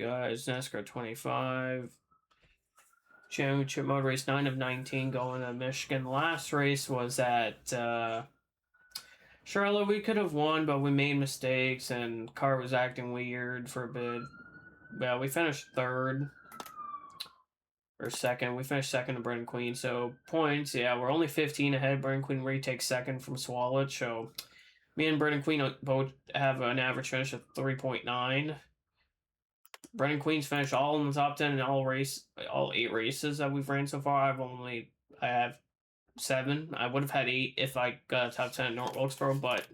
guys. NASCAR 25. Championship mode race 9 of 19 going to Michigan. Last race was at Charlotte. We could have won, but we made mistakes and car was acting weird for a bit. Well, we finished third. Or second. We finished second to Brendan Queen. So points, yeah, we're only 15 ahead. Brendan Queen retakes second from Swallow. So me and Brendan Queen both have an average finish of 3.9. Brendan Queen's finished all in the top 10 in all 8 races that we've ran so far. I have 7. I would have had 8 if I got a top 10 at North Wilkesboro, but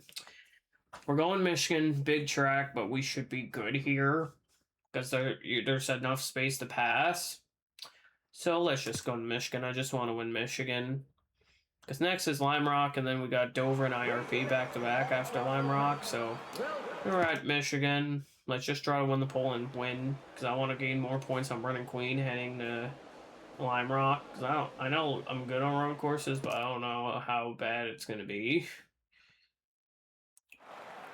we're going Michigan, big track, but we should be good here because there's enough space to pass. So let's just go to Michigan. I just want to win Michigan. Because next is Lime Rock, and then we got Dover and IRP back-to-back after Lime Rock. So we're at Michigan. Let's just try to win the pole and win. Because I want to gain more points on Brendan Queen heading to Lime Rock. Because I know I'm good on road courses, but I don't know how bad it's going to be.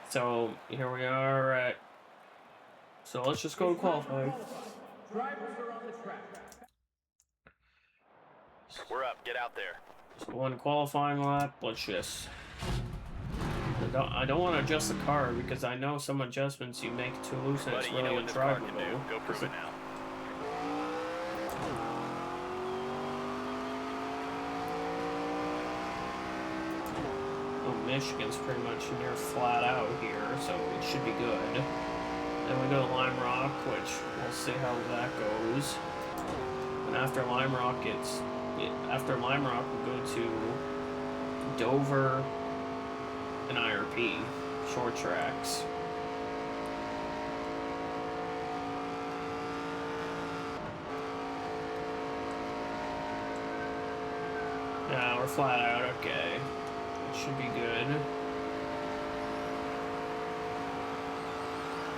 So here we are at... So let's just go to qualify. Drivers are on the track. We're up. Get out there. So one qualifying lap. Let's just... I don't want to adjust the car because I know some adjustments you make too loose and it's really undrivable. Go prove it now. Oh, Michigan's pretty much near flat out here, so it should be good. Then we go to Lime Rock, which we'll see how that goes. And after Lime Rock, we go to Dover and IRP, short tracks. Yeah, we're flat out, okay. It should be good.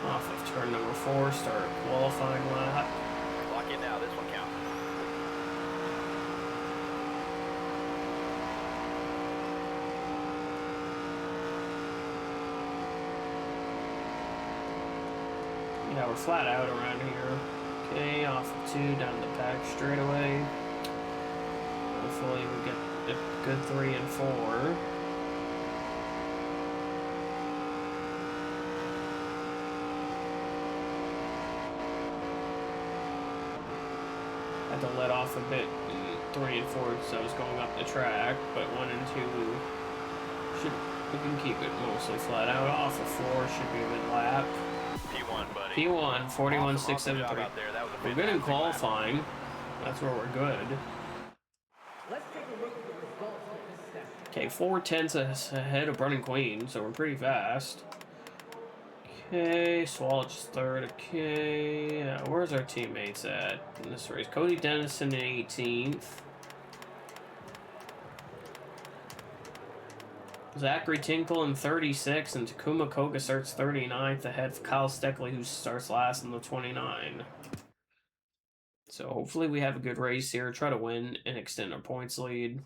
Off of turn number 4, start qualifying lap. Lock in now, this one counts. Yeah, we're flat out around here. Okay, off of 2, down the back straightaway. Hopefully we get a good 3 and 4. Had to let off a bit 3 and 4 because I was going up the track, but 1 and 2 we can keep it mostly flat out. Off of 4 should be a good lap. P1, buddy. P1, 41.673. We're good in qualifying. That's where we're good. Let's take a look at the results of this session. Okay, 4 tenths ahead of Brendan Queen, so we're pretty fast. Okay, Swallows third. Okay, where's our teammates at in this race? Cody Dennison in 18th. Zachary Tinkle in 36th, and Takuma Koga starts 39th ahead of Kyle Steckley, who starts last in the 29. So hopefully we have a good race here, try to win and extend our points lead.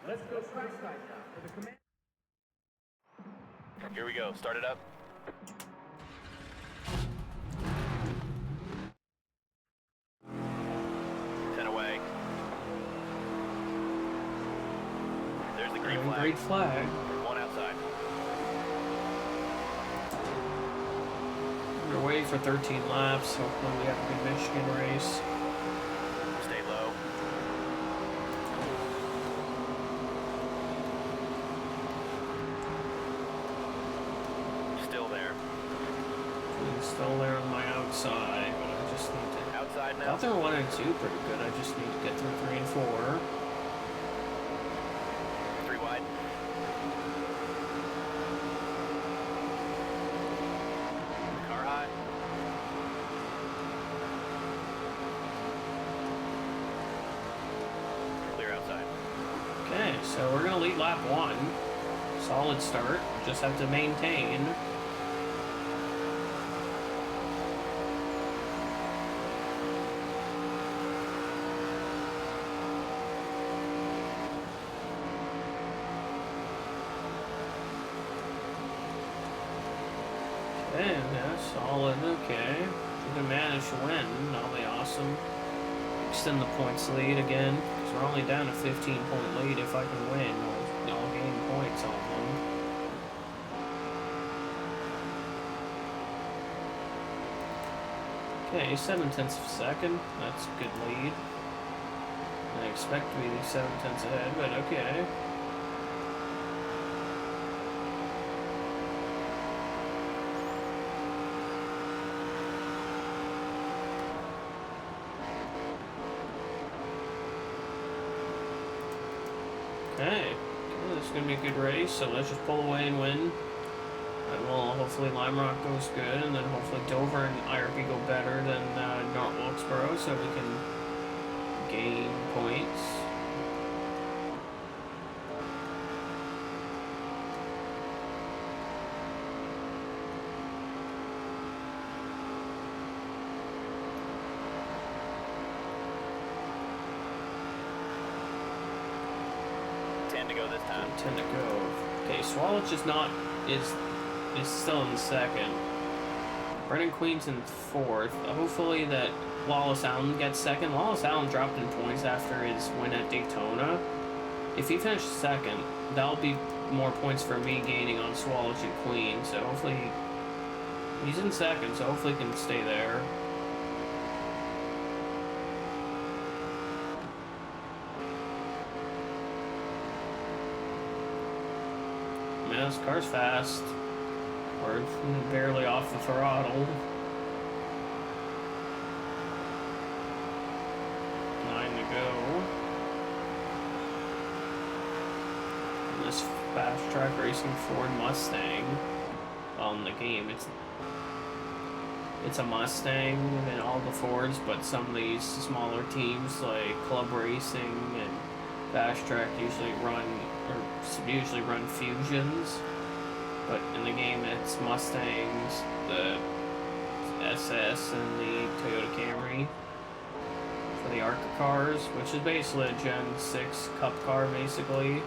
Let's go track side now for the command. Here we go. Start it up. Green flag. One outside. We're waiting for 13 laps. Hopefully we have a good Michigan race. Stay low. Still there. I'm still there on my outside, but I just need to... Outside now. I thought they were 1 and 2 pretty good. I just need to get through 3 and 4. So we're going to lead lap 1. Solid start. Just have to maintain. Okay, yeah, solid. Okay. awesome. Extend the points lead again, because we're only down a 15-point lead. If I can win, I'll gain points on them. Okay, 7/10 of a second. That's a good lead. I expect to be 7/10 ahead, but okay. Okay, this is going to be a good race, so let's just pull away and win. And well, hopefully Lime Rock goes good, and then hopefully Dover and IRP go better than North Wilkesboro, so we can gain points. To go this time. 10 to go. Okay, Swallows is still in second. Brennan Queen's in fourth. Hopefully that Wallace Allen gets second. Wallace Allen dropped in points after his win at Daytona. If he finished second, that'll be more points for me gaining on Swallows and Queen. So hopefully he's in second, so hopefully he can stay there. Man, this car's fast. We're barely off the throttle. 9 to go. And this fast track racing Ford Mustang on the game. It's a Mustang in all the Fords, but some of these smaller teams like Club Racing and Fast Track usually run Fusions, but in the game it's Mustangs, the SS, and the Toyota Camry for the ARCA cars, which is basically a Gen 6 Cup car, basically,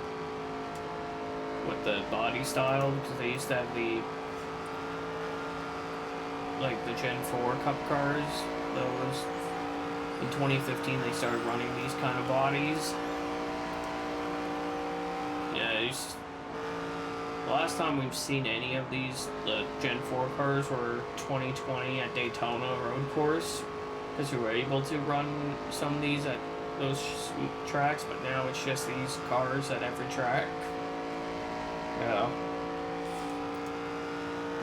with the body style, because they used to have the Gen 4 Cup cars. Those in 2015 they started running these kind of bodies. Yeah, the last time we've seen any of these, the Gen 4 cars, were 2020 at Daytona Road Course, because we were able to run some of these at those tracks, but now it's just these cars at every track. Yeah.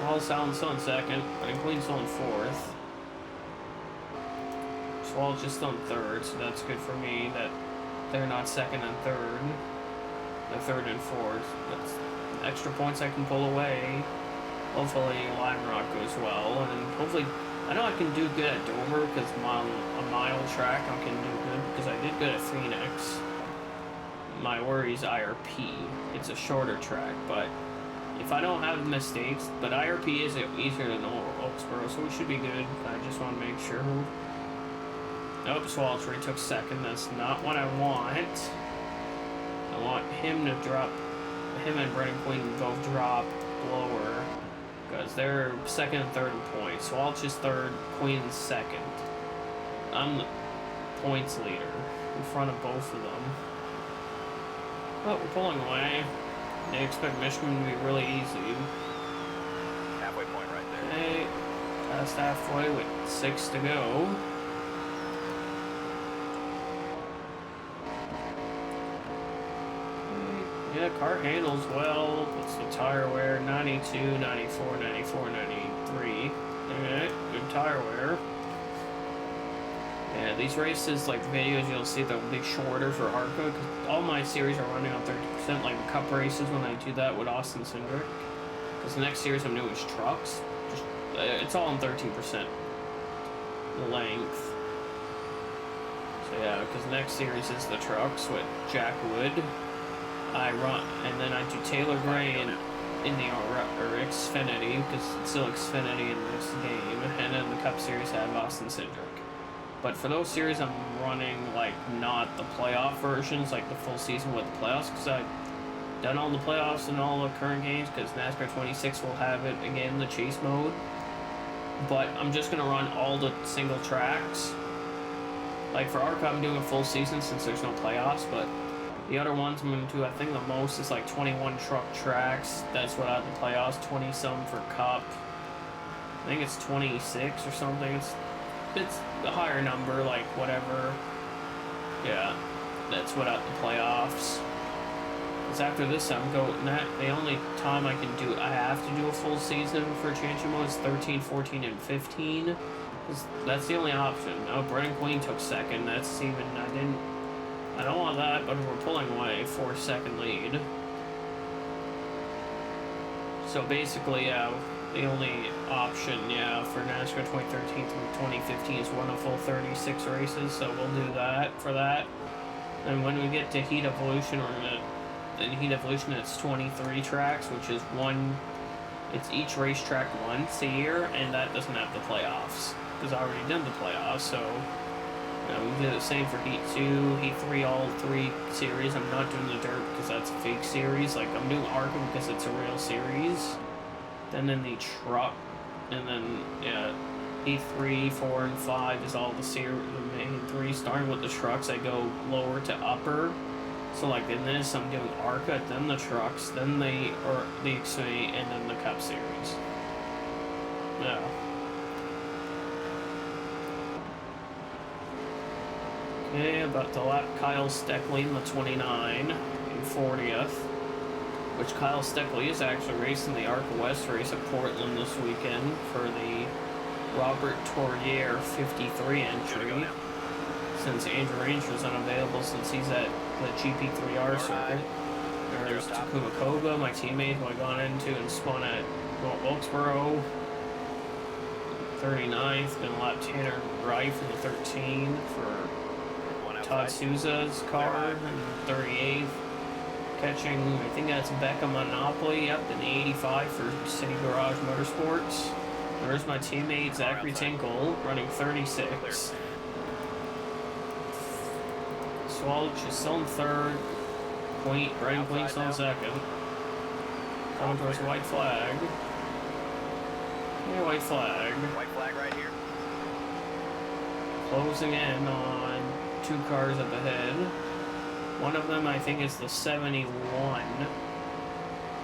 Wallace Allen's still in second, and Queen's still in fourth. Swallow's just still in third, so that's good for me that they're not second and third. The third and fourth. That's extra points I can pull away. Hopefully Lime Rock goes well, and hopefully I know I can do good at Dover because on a mile track I can do good because I did good at Phoenix. My worry is IRP. It's a shorter track, but if I don't have mistakes, but IRP is easier than Wilkesboro, so we should be good. I just want to make sure. Nope, Swallows retook second. That's not what I want. I want him to drop, him and Brennan Queen both drop lower, because they're second and third in points. Swallows is third, Queen's second. I'm the points leader in front of both of them. But we're pulling away. They expect Michigan to be really easy. Halfway point right there. Okay, past halfway with 6 to go. Yeah, car handles well. What's the tire wear? 92, 94, 94, 93. Alright, good tire wear. Yeah, these races, like videos, you'll see they'll be shorter for ARCA, because all my series are running on 30%, like the cup races when I do that with Austin Cindric. Because the next series I'm doing is trucks. Just, it's all on 13% length. So yeah, because the next series is the trucks with Jack Wood. I run, and then I do Taylor Gray in the Xfinity, because it's still Xfinity in this game, and then the Cup Series I have Austin Cindric. But for those series, I'm running, like, not the playoff versions, like the full season with the playoffs, because I've done all the playoffs in all the current games, because NASCAR 26 will have it again, the chase mode. But I'm just going to run all the single tracks, Like for ARCA, I'm doing a full season since there's no playoffs, but the other ones I'm going to do, I think the most is like 21 truck tracks. That's without the playoffs, 20 some for Cup. I think it's 26 or something. It's a higher number, like whatever. Yeah, that's without the playoffs. Because after this, I'm going. The only time I have to do a full season for championship mode is 13, 14, and 15. That's the only option. Oh, Brennan Queen took second. That's even. I don't want that, but we're pulling away 4-second lead. So basically, yeah, the only option, yeah, for NASCAR 2013 through 2015 is run a full 36 races. So we'll do that for that. And when we get to Heat Evolution, in Heat Evolution, it's 23 tracks, which is it's each racetrack once a year, and that doesn't have the playoffs, because I already done the playoffs, so, we did the same for Heat 2, Heat 3, all 3 series. I'm not doing the Dirt, because that's a fake series. Like, I'm doing ARCA because it's a real series. Then in the truck, and then, yeah, Heat 3, 4, and 5 is all the main 3. Starting with the trucks, I go lower to upper. So like in this, I'm doing ARCA, then the trucks, then the Xfinity, and then the Cup Series. Yeah. Okay, about to lap Kyle Steckley in the 29 in 40th. Which Kyle Steckley is actually racing the ARCA West race at Portland this weekend for the Robert Torriere 53 entry. Since Andrew Ranger is unavailable since he's at the GP3R circuit. There's Takuma Koga, my teammate who I gone into and spun at Wilkesboro. 39th, been lap Tanner Wright for the 13 for Todd Souza's car, and 38th. Catching, I think that's Becca Monopoly, up in the 85 for City Garage Motorsports. There's my teammate Zachary Tinkle running 36. Swalch is still in third. Brennan Queen still in second. Coming towards white flag. Yeah, white flag. White flag right here. Closing in on 2 cars up ahead. One of them, I think, is the 71.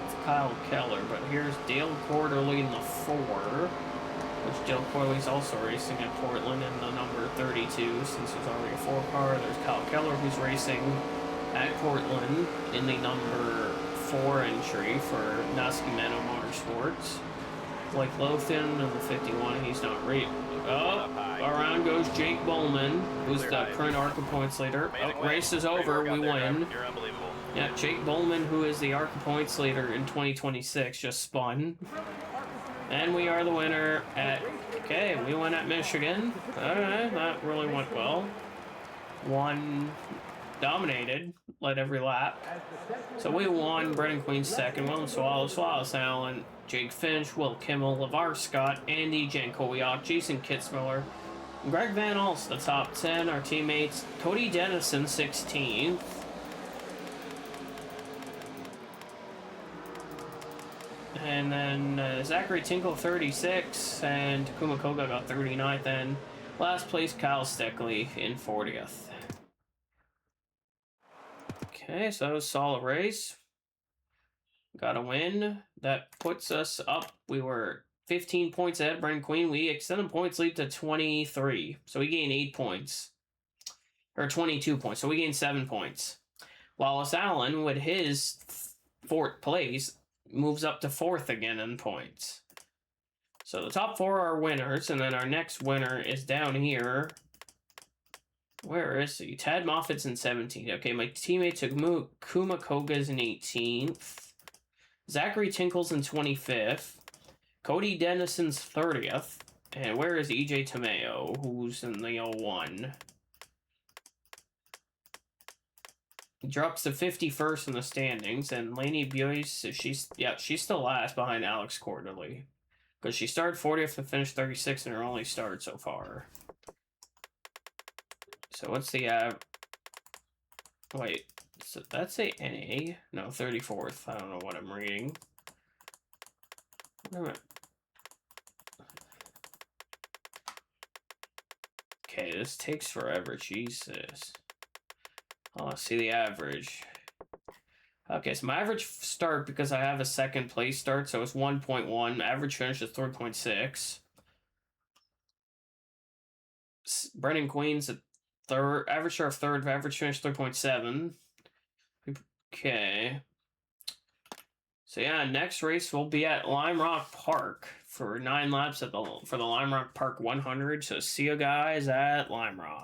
It's Kyle Keller, but here's Dale Quarterly in the 4. Which Dale Quarterly's also racing at Portland in the number 32, since there's already a 4 car. There's Kyle Keller, who's racing at Portland in the number 4 entry for Nascimento Motorsports. Blake Lothan in the 51, he's not around goes Jake Bowman, who's the current ARCA points leader. Oh, race is over, we win. You're unbelievable. Yeah, Jake Bowman, who is the ARCA points leader in 2026, just spun. And we are the winner okay, we won at Michigan. Alright, that really went well. Dominated, led every lap. So we won. Brennan Queen second, William Wallace Allen, Jake Finch, Will Kimmel, LeVar Scott, Andy Jankowiak, Jason Kitzmiller, Greg Van Alst, the top 10. Our teammates, Cody Dennison, 16th. And then Zachary Tinkle, 36, and Takuma Koga got 39th, and last place, Kyle Steckley in 40th. Okay, so that was a solid race. Got a win. That puts us up. We were 15 points ahead of Brennan Queen. We extended points lead to 23. So we gained 8 points. Or 22 points. So we gained 7 points. Wallace Allen, with his 4th place, moves up to 4th again in points. So the top 4 are winners, and then our next winner is down here. Where is he? Tad Moffat's in 17th. Okay, my teammate Takuma Koga's in 18th. Zachary Tinkle's in 25th. Cody Dennison's 30th. And where is EJ Tomeo, who's in the 01? He drops to 51st in the standings, and Lainey Boyce, she's still last behind Alex Quarterly. Because she started 40th and finished 36th in her only start so far. So what's the wait, so that's a NA? No, 34th. I don't know what I'm reading. Okay, this takes forever. Jesus. Oh, let's see the average. Okay, so my average start, because I have a second place start, so it's 1.1. Average finish is 3.6. Brendan Queen's at third. Average start of third. Average finish 3.7. Okay. So yeah, next race will be at Lime Rock Park for 9 laps for the Lime Rock Park 100. So see you guys at Lime Rock.